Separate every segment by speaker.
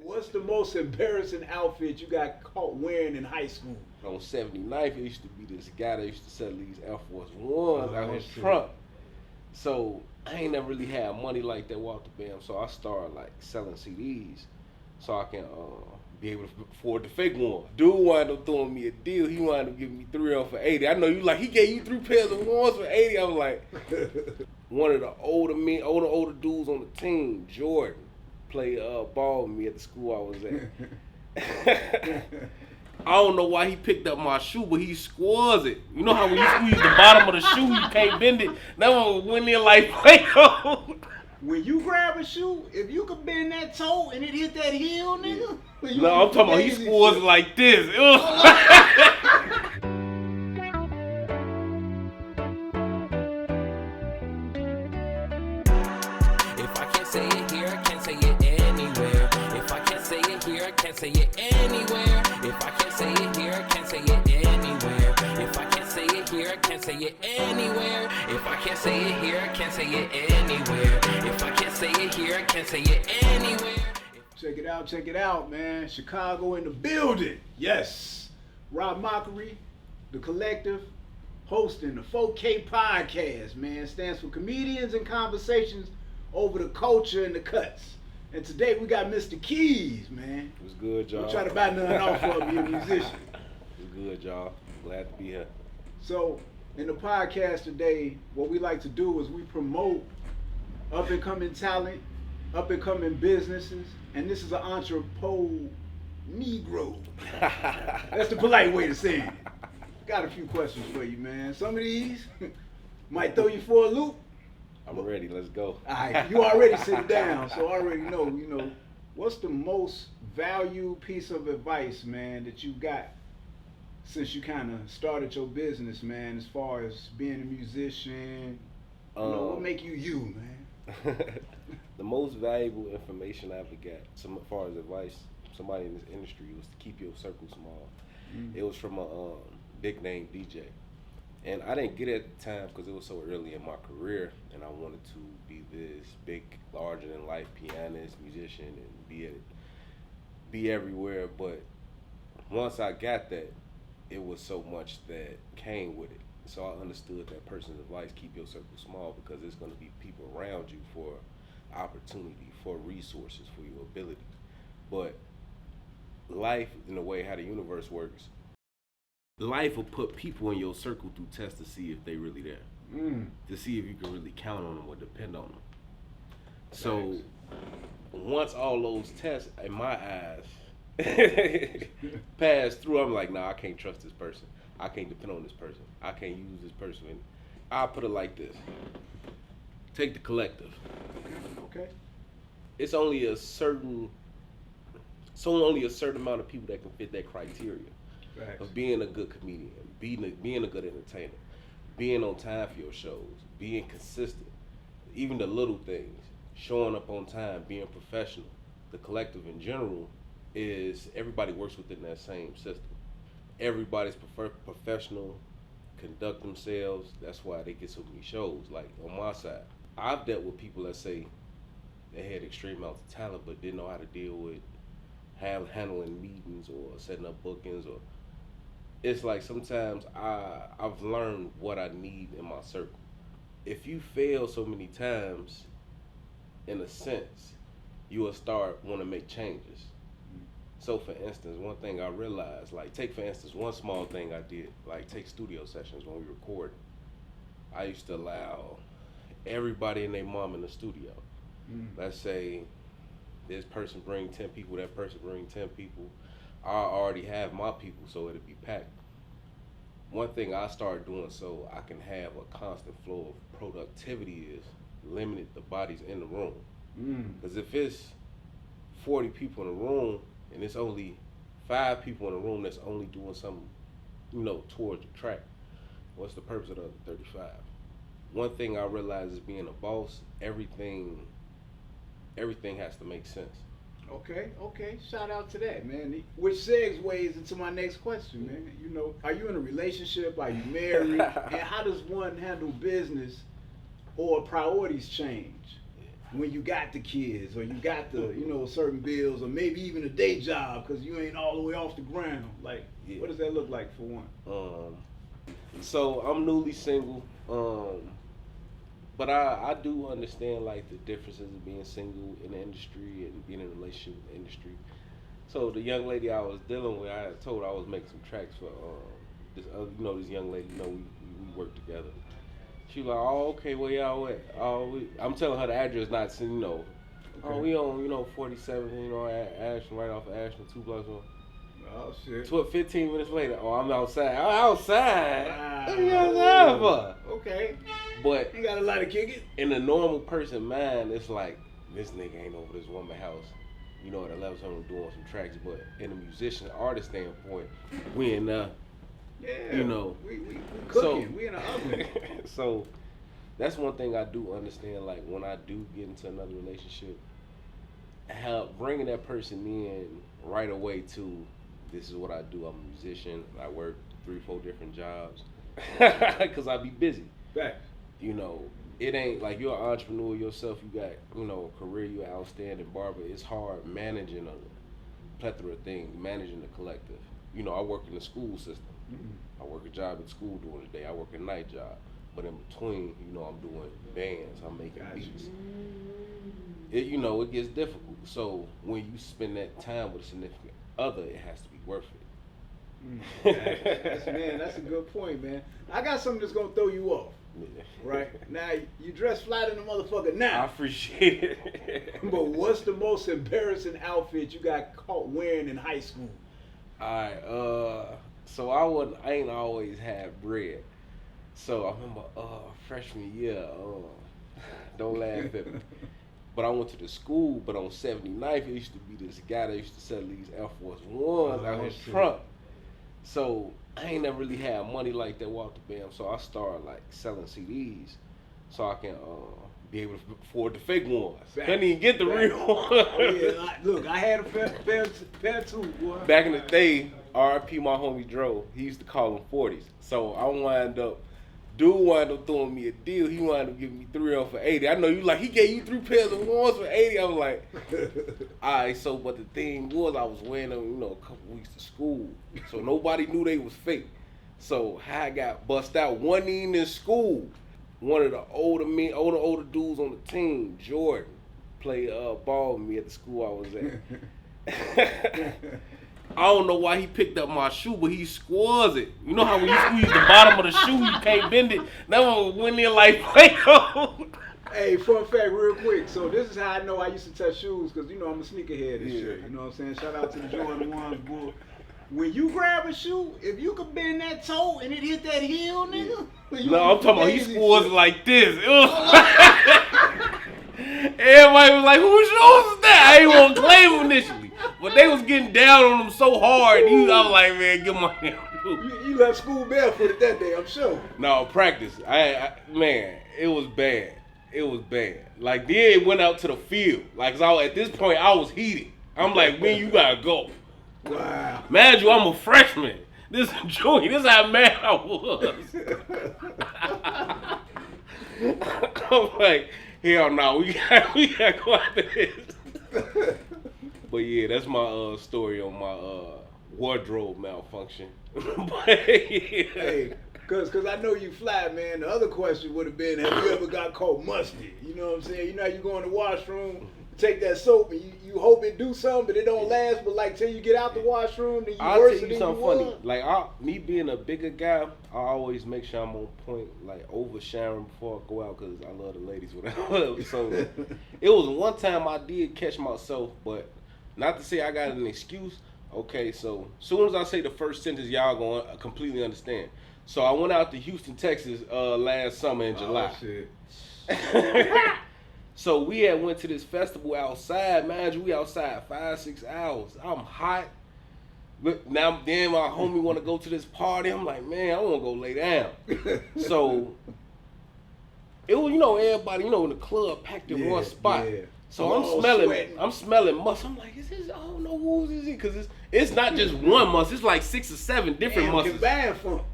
Speaker 1: What's the most embarrassing outfit you got caught wearing in high school?
Speaker 2: On 79th, it used to be this guy that used to sell these Air Force Ones out his
Speaker 1: shit.
Speaker 2: trunk. So I ain't never really had money like that off the bam. So I started like selling CDs so I can be able to afford the fake one. Dude wound up throwing me a deal. He wound up giving me 3 of them for 80. I know you like he gave you 3 pairs of ones for 80. I was like, one of the older men, older dudes on the team, Jordan, played ball with me at the school I was at. I don't know why he picked up my shoe, but he squaws it. You know how when you squeeze the bottom of the shoe, you can't bend it? That one went in like Play-Doh.
Speaker 1: When you grab a shoe, if you could bend that toe and it hit that heel, nigga.
Speaker 2: No, I'm talking about he squaws it like this. It was
Speaker 3: If I can't say it here, I can't say it anywhere. If I can't say it here, I can't say it anywhere. If I can't say it here, I can't say it anywhere. If I can't say it here, I can't say it anywhere. If I can't say it here, I can't say it anywhere. If I can't say it here, I can't say it anywhere.
Speaker 1: Check it out, man. Chicago in the building. Yes. Rah Mokeri, the collective, hosting the 4K podcast, man. Stands for Comedians and Conversations over the Culture and the KUTS. And today we got Mr. Keys, man.
Speaker 2: It was good, y'all.
Speaker 1: Don't try to buy nothing off of me, a musician.
Speaker 2: It was good, y'all. Glad to be here.
Speaker 1: So, in the podcast today, what we like to do is we promote up-and-coming talent, up-and-coming businesses, and this is an entrepreneur Negro. That's the polite way to say it. Got a few questions for you, man. Some of these might throw you for a loop.
Speaker 2: I'm ready. Let's go.
Speaker 1: All right, you already sit down, so I already know, what's the most valued piece of advice, man, that you got since you kind of started your business, man, as far as being a musician? What make you you, man?
Speaker 2: The most valuable information I ever got, as far as advice, somebody in this industry, was to keep your circle small. It was from a big name DJ. And I didn't get it at the time because it was so early in my career, and I wanted to be this big, larger than life pianist, musician, and be everywhere. But once I got that, it was so much that came with it. So I understood that person's advice: keep your circle small, because there's going to be people around you for opportunity, for resources, for your ability. But life, in the way how the universe works, life will put people in your circle through tests to see if they really there, to see if you can really count on them or depend on them. So once all those tests, in my eyes, pass through, I'm like, nah, I can't trust this person. I can't depend on this person. I can't use this person. I'll put it like this. Take the collective.
Speaker 1: Okay.
Speaker 2: It's only a certain amount of people that can fit that criteria.
Speaker 1: Right.
Speaker 2: Of being a good comedian, being a good entertainer, being on time for your shows, being consistent, even the little things, showing up on time, being professional. The collective in general is everybody works within that same system. Everybody's professional, conduct themselves. That's why they get so many shows. Like on my side, I've dealt with people that say they had extreme amounts of talent but didn't know how to deal with handling meetings or setting up bookings. Or it's like sometimes I've learned what I need in my circle. If you fail so many times, in a sense, you will start want to make changes. So for instance, one thing I realized, like take for instance one small thing I did, like take studio sessions when we record. I used to allow everybody and their mom in the studio. Let's say this person bring 10 people, that person bring 10 people. I already have my people, so it'll be packed. One thing I started doing so I can have a constant flow of productivity is limited the bodies in the room. Because if it's 40 people in the room and it's only 5 people in the room that's only doing something, towards the track, what's the purpose of the other 35? One thing I realized is being a boss, everything has to make sense.
Speaker 1: Okay. Shout out to that, man. Which segues into my next question, man. Are you in a relationship? Are you married? And how does one handle business or priorities change when you got the kids or you got the, you know, certain bills or maybe even a day job because you ain't all the way off the ground? Like, what does that look like for one?
Speaker 2: So I'm newly single, but I do understand like the differences of being single in the industry and being in a relationship in the industry. So the young lady I was dealing with, I told her I was making some tracks for this other, you know, this young lady, you know, we work together. She was like, oh, okay, where y'all at? I'm telling her the address, not, you know, oh, we on, you know, 47, you know, Ashland, right off of Ashland, 2 blocks on.
Speaker 1: Oh, shit.
Speaker 2: 15 minutes later, oh, I'm outside. I'm outside?
Speaker 1: Wow.
Speaker 2: What are you outside for?
Speaker 1: Okay.
Speaker 2: But
Speaker 1: you got a lot of kicking.
Speaker 2: In the normal person mind, it's like, this nigga ain't over this woman house, you know, at 11 something doing some tracks. But in the musician, artist standpoint, we in
Speaker 1: yeah,
Speaker 2: you know,
Speaker 1: we cooking. We in the oven.
Speaker 2: So that's one thing I do understand. Like when I do get into another relationship, how bringing that person in right away to this is what I do. I'm a musician. I work 3-4 different jobs because I be busy.
Speaker 1: Right.
Speaker 2: You know, it ain't like you're an entrepreneur yourself. You got, you know, a career. You're an outstanding barber. It's hard managing a plethora of things, managing the collective. You know, I work in the school system. I work a job at school during the day. I work a night job. But in between, you know, I'm doing bands. I'm making beats. It, you know, it gets difficult. So when you spend that time with a significant other, it has to be worth
Speaker 1: it. That's a good point, man. I got something that's gonna throw you off. Right now, you dress fly than a motherfucker now.
Speaker 2: I appreciate it.
Speaker 1: But what's the most embarrassing outfit you got caught wearing in high school?
Speaker 2: Alright, so I ain't always had bread. So I remember freshman year, don't laugh at me. But I went to the school, but on 79th, it used to be this guy that used to sell these Air Force Ones out his trunk. So I ain't never really had money like that walk the bam. So I started like selling CDs so I can be able to afford the fake ones. Couldn't even get the real ones.
Speaker 1: Yeah, look, I had a pair too, boy.
Speaker 2: Back in the day, RIP my homie Dro, he used to call them 40s. So I wound up throwing me a deal. He wound up giving me 3 of them for 80. I know you like, he gave you 3 pairs of ones for 80. I was like, alright, so but the thing was I was wearing them, you know, a couple weeks to school. So nobody knew they was fake. So how I got bust out one evening in school. One of the older dudes on the team, Jordan, played ball with me at the school I was at. I don't know why he picked up my shoe, but he squaws it. You know how when you squeeze the bottom of the shoe, you can't bend it? That one went in like Play-Doh.
Speaker 1: Hey, fun fact real quick. So this is how I know I used to touch shoes, because, you know, I'm a sneakerhead and shit. You know what I'm saying? Shout out to the Jordan 1s, boy. When you grab a shoe, if you could bend that toe and it hit that heel, nigga.
Speaker 2: No, I'm talking about he squaws it like this. Everybody was like, whose shoes is that? I ain't want to claim them initially. But they was getting down on them so hard. I was like, man, get my damn shoe.
Speaker 1: You left school barefooted that day, I'm sure.
Speaker 2: No, practice. Man, it was bad. It was bad. Like, then it went out to the field. Like, at this point, I was heated. I'm like, man, you gotta go.
Speaker 1: Wow.
Speaker 2: Mind you, I'm a freshman. This is junior. This is how mad I was. I'm like, hell no, we gotta go after this. But yeah, that's my story on my wardrobe malfunction. But, yeah.
Speaker 1: Hey, cause I know you fly, man. The other question would have been, have you ever got caught musty? You know what I'm saying? You know, you go in the washroom, take that soap, and you hope it do something, but it don't last. But like till you get out the washroom, then
Speaker 2: I'll
Speaker 1: worse
Speaker 2: tell
Speaker 1: than
Speaker 2: you something
Speaker 1: you
Speaker 2: funny. Like me being a bigger guy, I always make sure I'm on point, like over showering before I go out, cause I love the ladies. Whatever. So it was one time I did catch myself, but not to say I got an excuse. Okay, so as soon as I say the first sentence, y'all gonna completely understand. So I went out to Houston, Texas last summer in July.
Speaker 1: Oh, shit.
Speaker 2: So we had went to this festival outside. Mind you, we outside 5-6 hours. I'm hot. But now then my homie want to go to this party. I'm like, man, I want to go lay down. So it was, you know, everybody, you know, in the club packed in one spot. Yeah. So I'm smelling must. I'm like, is this? I don't know who's is it, because it's not just one must. It's like 6 or 7 different musks.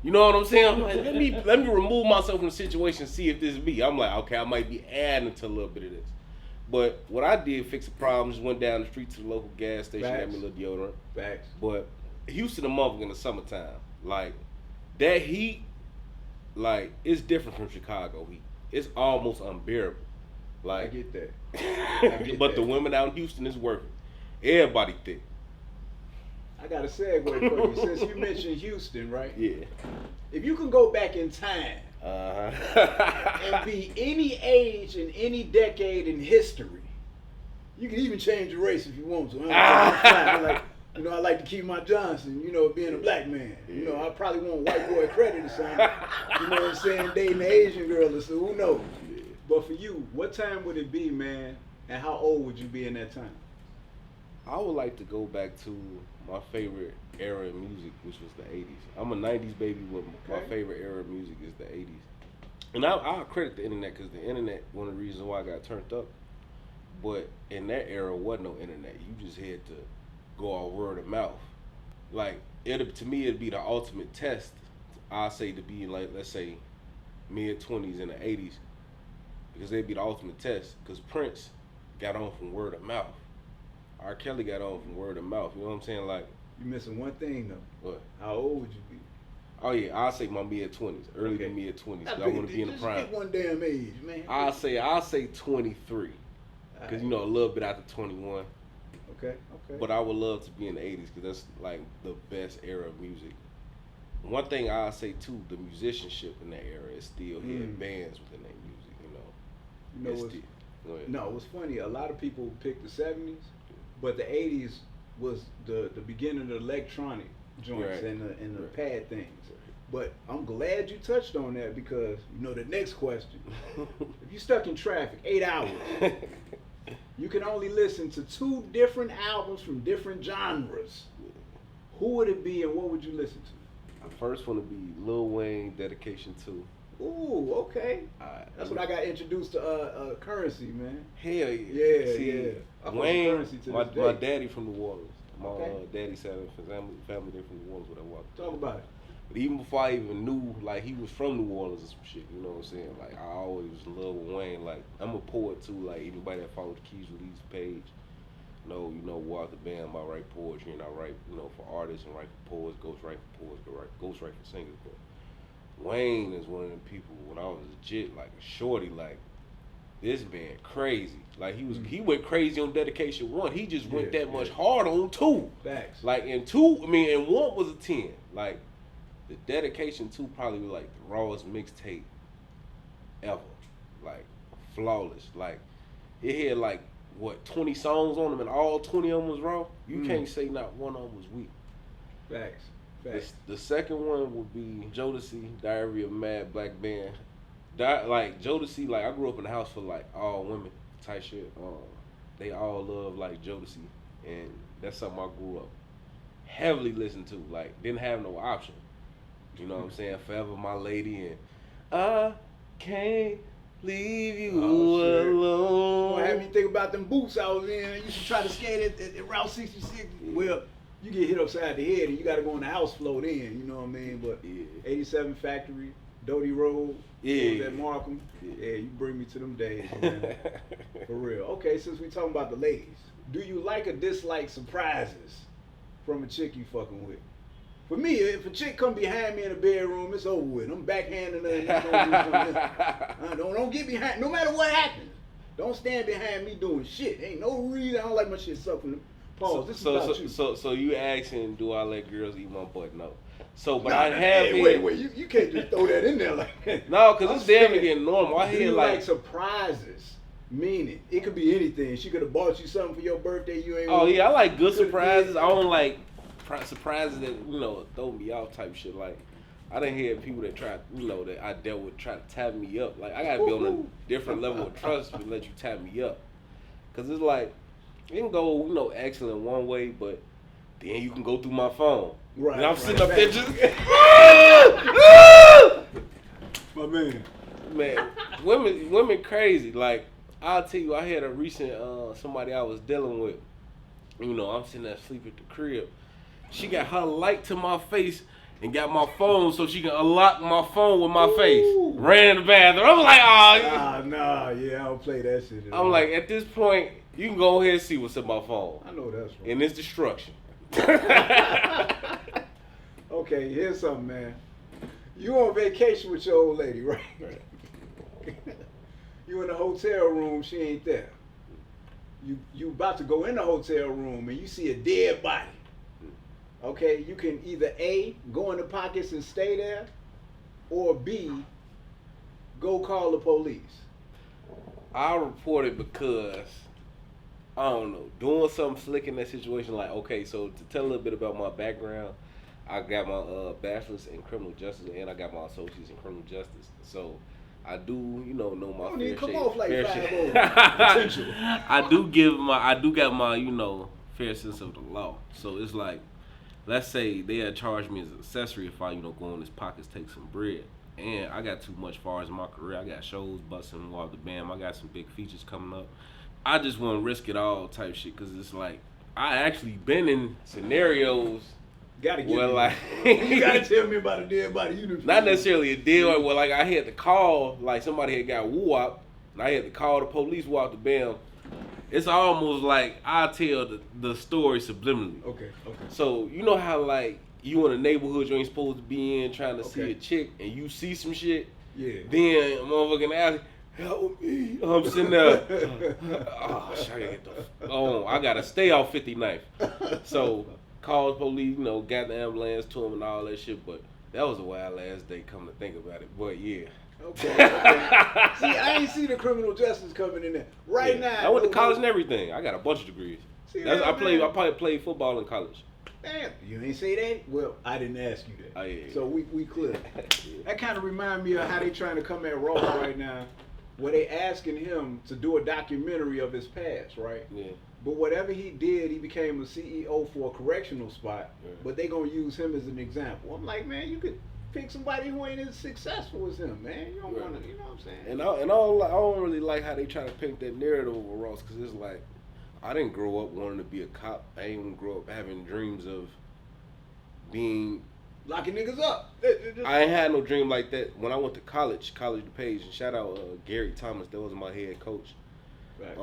Speaker 2: You know what I'm saying? I'm like, let me remove myself from the situation and see if this be. I'm like, okay, I might be adding to a little bit of this. But what I did, fix the problem, just went down the street to the local gas station, got me a little deodorant.
Speaker 1: Facts.
Speaker 2: But Houston, a motherfucker in the summertime, like that heat, like it's different from Chicago heat. It's almost unbearable. Like
Speaker 1: I get that.
Speaker 2: But the women out in Houston is working. Everybody thick.
Speaker 1: I got a segue for you. Since you mentioned Houston, right?
Speaker 2: Yeah.
Speaker 1: If you can go back in time and be any age in any decade in history, you can even change the race if you want to. I like to keep my Johnson, being a black man. I probably want white boy credit or something. You know what I'm saying? Dating an Asian girl or so, who knows? Yeah. But for you, what time would it be, man? And how old would you be in that time?
Speaker 2: I would like to go back to my favorite era of music, which was the 80s. I'm a 90s baby, but my favorite era of music is the 80s. And I'll credit the internet, because the internet, one of the reasons why I got turned up. But in that era, wasn't no internet. You just had to go all word of mouth. Like, to me, it'd be the ultimate test, I say, to be like, let's say, mid-20s in the 80s. Because it'd be the ultimate test. Because Prince got on from word of mouth. R. Kelly got on from word of mouth. You know what I'm saying? Like,
Speaker 1: you're missing one thing, though.
Speaker 2: What?
Speaker 1: How old would you be?
Speaker 2: Oh, yeah. I'll say my mid-20s. Early to mid-20s. I want to be in the prime.
Speaker 1: Just get one damn age, man.
Speaker 2: I'll say 23. Because, a little bit after 21.
Speaker 1: Okay.
Speaker 2: But I would love to be in the 80s, because that's, like, the best era of music. One thing I'll say, too, the musicianship in that era is still had bands within that music,
Speaker 1: No, it was funny. A lot of people picked the 70s, but the 80s was the beginning of the electronic joints and the pad things. But I'm glad you touched on that, because the next question: if you stuck in traffic 8 hours, you can only listen to 2 different albums from different genres. Who would it be, and what would you listen to?
Speaker 2: The first one would be Lil Wayne, Dedication 2.
Speaker 1: Ooh, okay. That's when I got introduced to Currency, man.
Speaker 2: Hell yeah.
Speaker 1: Yeah.
Speaker 2: Wayne, my daddy from New Orleans. My daddy side of his family there from New Orleans when I walked.
Speaker 1: Talk about it.
Speaker 2: But even before I even knew, like, he was from New Orleans and some shit, you know what I'm saying? Like, I always loved Wayne. Like, I'm a poet too. Like, anybody that follows the Keys Release page, Walk the Band, I write poetry, and I write, for artists and write for poets, ghost write for poets, ghost write for singers. But Wayne is one of them people, when I was legit, like a shorty, like, this man crazy. Like, he went crazy on Dedication 1. He just went that much hard on 2.
Speaker 1: Facts.
Speaker 2: Like, and 1 was a 10. Like, the Dedication 2 probably was like the rawest mixtape ever. Like, flawless. Like, it had like, 20 songs on them, and all 20 of them was raw. You can't say not one of them was weak.
Speaker 1: Facts.
Speaker 2: The second one would be Jodeci, Diary of a Mad Black Band. Like, Jodeci, like, I grew up in a house for like all women type shit. They all love like Jodeci, and that's something I grew up heavily listening to. Like, didn't have no option. You know what I'm saying? Forever My Lady, and I can't leave you alone.
Speaker 1: Well, have me think about them boots I was in. I used to try to skate at Route 66. Yeah. Well, you get hit upside the head and you got to go on the house float in. You know what I mean? But 87 Factory, Doty Road, at Markham. Yeah, you bring me to them days, man. For real. Okay, since we talking about the ladies, do you like or dislike surprises from a chick you fucking with? For me, if a chick come behind me in the bedroom, it's over with. I'm backhanding her and don't get behind. No matter what happens, don't stand behind me doing shit. Ain't no reason. I don't like my shit sucking. Pause.
Speaker 2: So you asking, do I let girls eat my butt? No. So, but
Speaker 1: wait. You can't just throw that in there like that.
Speaker 2: No, because it's damn getting normal. I hear
Speaker 1: like surprises. Meaning, it could be anything. She could have bought you something for your birthday. You ain't.
Speaker 2: Oh yeah, I like good surprises. I don't like surprises that throw me off type shit. Like, I done hear people that try, that I dealt with try to tap me up. Like, I gotta be on a different level of trust to let you tap me up. Cause it's like, it can go, excellent one way, but then you can go through my phone.
Speaker 1: Right.
Speaker 2: And I'm sitting up there just,
Speaker 1: my man.
Speaker 2: Man, women crazy. Like, I'll tell you, I had a recent somebody I was dealing with. I'm sitting there asleep at the crib. She got her light to my face, and got my phone so she can unlock my phone with my face. Ran in the bathroom. I'm like, oh.
Speaker 1: Nah, yeah, I don't play that shit.
Speaker 2: I'm like, at this point, you can go ahead and see what's in my phone.
Speaker 1: I know that's right.
Speaker 2: And it's destruction.
Speaker 1: Okay, here's something, man. You on vacation with your old lady, right? You in the hotel room, she ain't there. You about to go in the hotel room and you see a dead body. Okay, you can either A, go in the pockets and stay there, or B, go call the police.
Speaker 2: I report it because, I don't know, doing something slick in that situation, like, okay, so to tell a little bit about my background, I got my bachelor's in criminal justice and I got my associates in criminal justice. So I do, know my fair
Speaker 1: come
Speaker 2: share.
Speaker 1: off like
Speaker 2: Fair
Speaker 1: 5-0. Potential.
Speaker 2: I do got my, fair sense of the law. So it's like, let's say they had charged me as an accessory if I, go in his pockets, take some bread. And I got too much far as my career. I got shows busting off the bam. I got some big features coming up. I just want to risk it all type shit because it's like, I actually been in scenarios
Speaker 1: Gotta get
Speaker 2: where
Speaker 1: me.
Speaker 2: like
Speaker 1: You gotta tell me about a dead body.
Speaker 2: not necessarily a deal. Well, like I had to call, like somebody had got woo-wop, and I had to call the police, walk the bam. It's almost like I tell the story subliminally.
Speaker 1: Okay.
Speaker 2: So you know how like you in a neighborhood you ain't supposed to be in, trying to see
Speaker 1: Okay.
Speaker 2: a chick, and you see some shit.
Speaker 1: Yeah.
Speaker 2: Then a motherfucking alley, help me. I'm sitting there. Oh, shit, I gotta get the phone. I gotta stay off 59th. So called police, got the ambulance to him and all that shit. But that was a wild ass day, come to think about it. But yeah.
Speaker 1: Okay. See, I ain't see the criminal justice coming in there right now.
Speaker 2: I went to college and everything. I got a bunch of degrees.
Speaker 1: See
Speaker 2: I
Speaker 1: man?
Speaker 2: probably played football in college.
Speaker 1: Damn, you ain't say that? Well, I didn't ask you that.
Speaker 2: Oh, yeah.
Speaker 1: So we clear.
Speaker 2: Yeah.
Speaker 1: That kind of remind me of how they trying to come at Ross right now, where they asking him to do a documentary of his past, right?
Speaker 2: Yeah.
Speaker 1: But whatever he did, he became a CEO for a correctional spot,
Speaker 2: Yeah.
Speaker 1: but they gonna use him as an example. I'm like, man, you could pick somebody who ain't as successful as him, man. You don't
Speaker 2: Right.
Speaker 1: want to, you know what I'm saying?
Speaker 2: And I don't really like how they try to paint that narrative over Ross, because it's like, I didn't grow up wanting to be a cop. I didn't even grow up having dreams of being.
Speaker 1: Locking niggas up.
Speaker 2: I ain't had no dream like that. When I went to college DePage, and shout out Gary Thomas, that was my head coach.
Speaker 1: Right.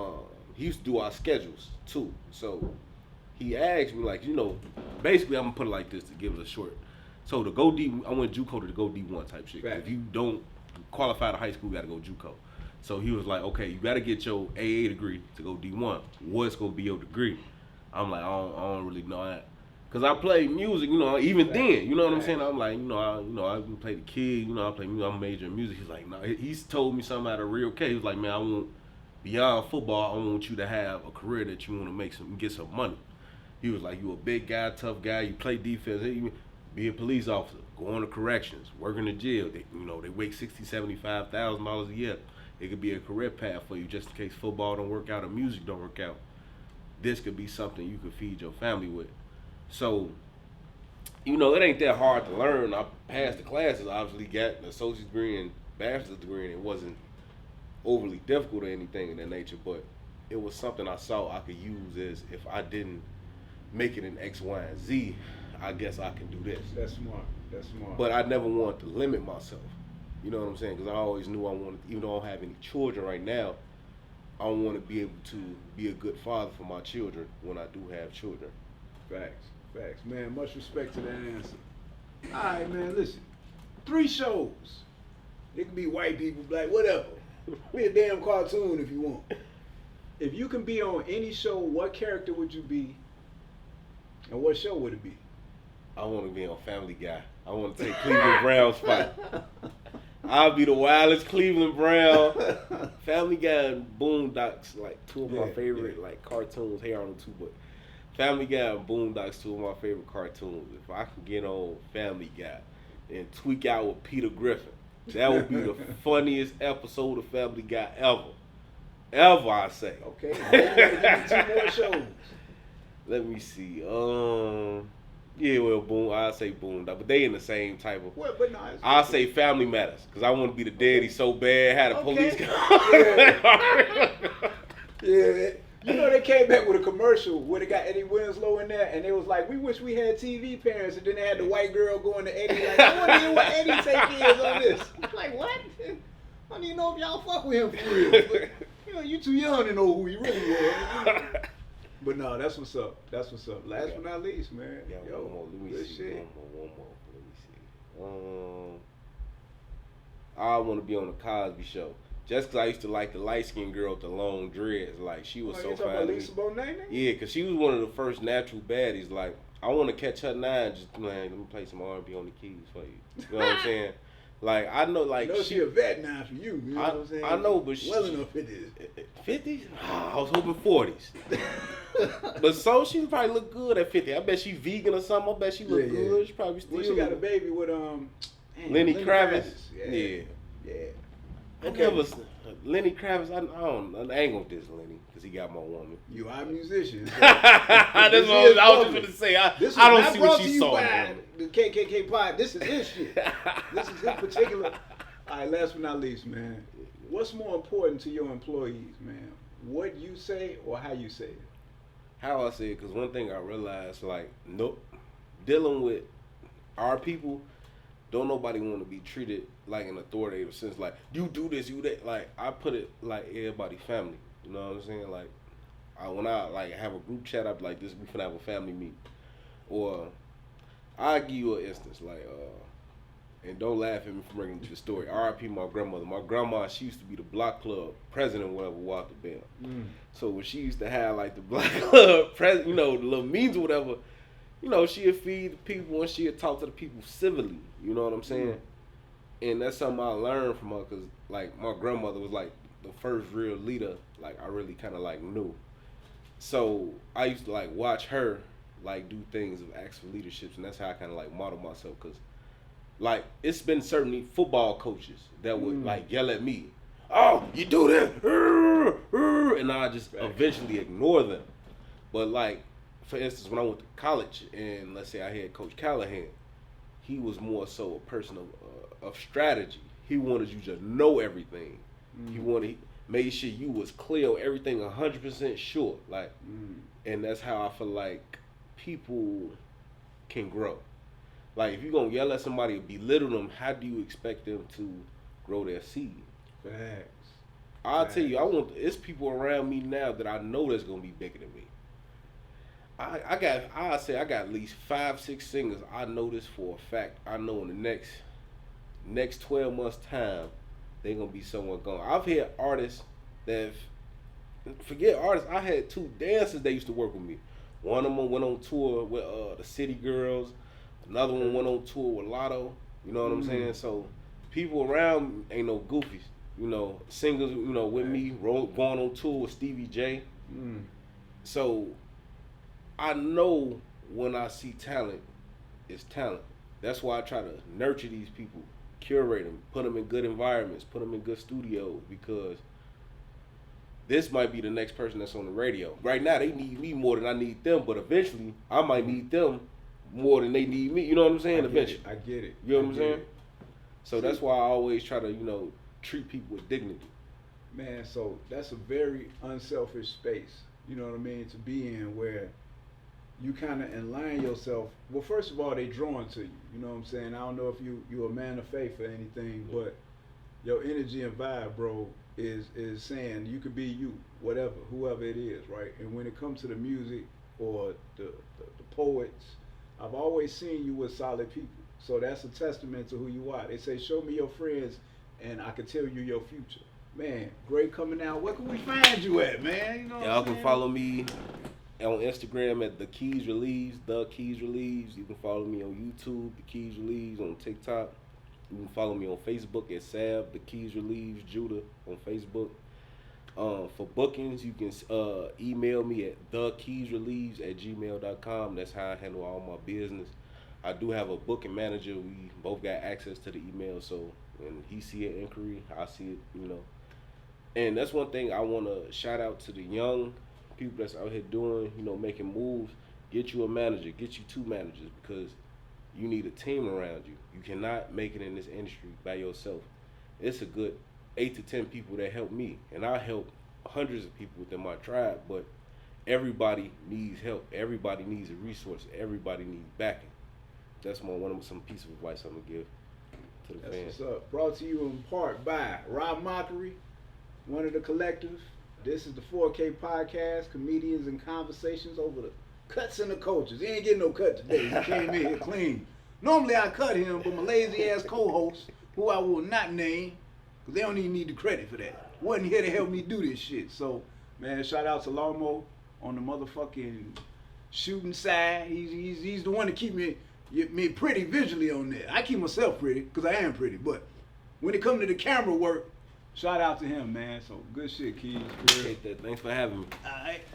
Speaker 2: He used to do our schedules too. So he asked me, like, basically I'm gonna put it like this to give it a short. So to go D, I went JUCO to go D1 type shit.
Speaker 1: Right.
Speaker 2: If you don't qualify to high school, you gotta go JUCO. So he was like, okay, you gotta get your AA degree to go D1. What's gonna be your degree? I'm like, I don't really know that. Cause I play music, even then, you know what I'm saying? I'm like, I play the kid, I play music, I'm major in music. He's like, no, he's told me something out of real case. He was like, man, I want, beyond football, I want you to have a career that you want to get some money. He was like, you a big guy, tough guy, you play defense, be a police officer, go on to corrections, work in the jail. They wake $60,000, $75,000 a year. It could be a career path for you just in case football don't work out or music don't work out. This could be something you could feed your family with. So, it ain't that hard to learn. I passed the classes, obviously got an associate's degree and bachelor's degree, and it wasn't overly difficult or anything in that nature, but it was something I saw I could use as if I didn't make it in X, Y, and Z, I guess I can do this.
Speaker 1: That's smart.
Speaker 2: But I never wanted to limit myself. You know what I'm saying? Because I always knew I wanted, even though I don't have any children right now, I want to be able to be a good father for my children when I do have children.
Speaker 1: Facts, man. Much respect to that answer. All right, man. Listen, 3 shows. It could be white people, black, whatever. Be a damn cartoon if you want. If you can be on any show, what character would you be, and what show would it be?
Speaker 2: I want to be on Family Guy. I want to take Cleveland Brown's spot. I'll be the wildest Cleveland Brown. Family Guy and Boondocks, like 2 of my favorite like cartoons. Hey Arnold too, but Family Guy and Boondocks, 2 of my favorite cartoons. If I can get on Family Guy and tweak out with Peter Griffin, that would be the funniest episode of Family Guy ever. Ever, I say.
Speaker 1: Okay, give me 2 more shows.
Speaker 2: Let me see. Yeah, well, I say Boondock, but they in the same type of.
Speaker 1: What? But no,
Speaker 2: I say Family Matters because I want to be the daddy so bad. Had a police.
Speaker 1: Yeah, You know, they came back with a commercial where they got Eddie Winslow in there, and it was like, we wish we had TV parents, and then they had the white girl going to Eddie like, I want to hear what Eddie take kids on this. I'm like, what? I don't even know if y'all fuck with him for real. But, you know, you too young to know who he really was. But no, that's what's up. That's what's up. Last but not least, man.
Speaker 2: Yeah,
Speaker 1: Yo,
Speaker 2: one more. Let me
Speaker 1: good
Speaker 2: see.
Speaker 1: shit.
Speaker 2: One more. Let me see. I want to be on the Cosby Show. Just because I used to like the light-skinned girl with the long dreads. Like, she was so
Speaker 1: you talking
Speaker 2: fine.
Speaker 1: about Lisa Bonet?
Speaker 2: Yeah, because she was one of the first natural baddies. Like, I want to catch her now and just, man, let me play some R&B on the keys for you. You know what I'm saying? Like, I know, like,
Speaker 1: you know she a vet now for you. You know what I'm saying?
Speaker 2: I know, but
Speaker 1: well enough it is.
Speaker 2: 50s? I was hoping 40s. But so she probably look good at 50. I bet she vegan or something. I bet she look good. She probably still.
Speaker 1: Well, she got a baby with
Speaker 2: Lenny Kravitz. Yeah.
Speaker 1: Okay.
Speaker 2: Lenny Kravitz. I ain't gonna diss Lenny because he got my woman.
Speaker 1: You are a musician. So
Speaker 2: That's what I was just gonna say. I don't see what she saw.
Speaker 1: The KKK pod. This is his shit. This is his particular. All right. Last but not least, man. What's more important to your employees, man? What you say or how you say it?
Speaker 2: How I say it, because one thing I realized, like, nope, dealing with our people, don't nobody want to be treated like an authoritative sense. Like, you do this, you that. Like, I put it like everybody family. You know what I'm saying? Like, when I like have a group chat, I be like, this, we finna have a family meeting. Or I give you an instance, like, and don't laugh at me for bringing to the story. R.I.P. my grandmother. My grandma, she used to be the block club president, whatever, Walter Bell. So when she used to have like the block club president, you know, the little meetings or whatever, you know, she'd feed the people and she'd talk to the people civilly. You know what I'm saying? And that's something I learned from her, because like my grandmother was like the first real leader, like I really kind of like knew. So I used to like watch her like do things of acts for leaderships, and that's how I kind of like model myself, because like, it's been certainly football coaches that would like yell at me, oh, you do this, and I just eventually ignore them. But like, for instance, when I went to college and let's say I had Coach Callahan, he was more so a person of strategy. He wanted you to know everything. He made sure you was clear on everything 100% sure. Like, and that's how I feel like people can grow. Like, if you're going to yell at somebody and belittle them, how do you expect them to grow their seed?
Speaker 1: Facts.
Speaker 2: I'll tell you, it's people around me now that I know that's going to be bigger than me. I got at least 5-6 singers I know this for a fact. I know in the next 12 months time, they're going to be somewhere gone. I've had artists that, forget artists, I had 2 dancers that used to work with me. One of them went on tour with the City Girls. Another one went on tour with Lotto. You know what I'm saying? So people around ain't no goofies. You know, singers, you know, with me, going on tour with Stevie J. So I know when I see talent, it's talent. That's why I try to nurture these people, curate them, put them in good environments, put them in good studios, because this might be the next person that's on the radio. Right now, they need me more than I need them, but eventually, I might need them more than they need me. You know what I'm saying? Eventually.
Speaker 1: I get it.
Speaker 2: You know what I'm saying? So that's why I always try to, you know, treat people with dignity.
Speaker 1: Man, so that's a very unselfish space, you know what I mean, to be in, where you kind of align yourself. Well, first of all, they drawn to you, you know what I'm saying? I don't know if you're a man of faith or anything, but your energy and vibe, bro, is saying you could be you, whatever, whoever it is, right? And when it comes to the music or the poets, I've always seen you with solid people. So that's a testament to who you are. They say, show me your friends and I can tell you your future. Man, great coming out. Where can we find you at, man? You know
Speaker 2: Y'all can follow me on Instagram at The Keys Relieves, The Keys Relieves. You can follow me on YouTube, The Keys Relieves, on TikTok. You can follow me on Facebook at Sab, The Keys Relieves, Judah on Facebook. For bookings, you can email me at thekeysrelieves@gmail.com. That's how I handle all my business. I do have a booking manager. We both got access to the email, so when he see an inquiry, I see it, you know. And that's one thing I want to shout out to the young people that's out here doing, you know, making moves. Get you a manager, get you 2 managers, because you need a team around you. You cannot make it in this industry by yourself. It's a good 8 to 10 people that help me, and I help hundreds of people within my tribe, but everybody needs help. Everybody needs a resource. Everybody needs backing. That's some piece of advice I'm gonna give to the
Speaker 1: That's
Speaker 2: fans.
Speaker 1: what's up. Brought to you in part by Rah Mokeri, one of the collective. This is the 4K podcast, comedians and conversations over the cuts and the cultures. He ain't getting no cut today. He came in here clean. Normally I cut him, but my lazy ass co-host, who I will not name, because they don't even need the credit for that, wasn't here to help me do this shit. So, man, shout out to LawMo on the motherfucking shooting side. He's the one to keep me pretty visually on there. I keep myself pretty, because I am pretty, but when it comes to the camera work, shout out to him, man. So, good shit, Keys.
Speaker 2: Appreciate that. Thanks for having me.
Speaker 1: All right.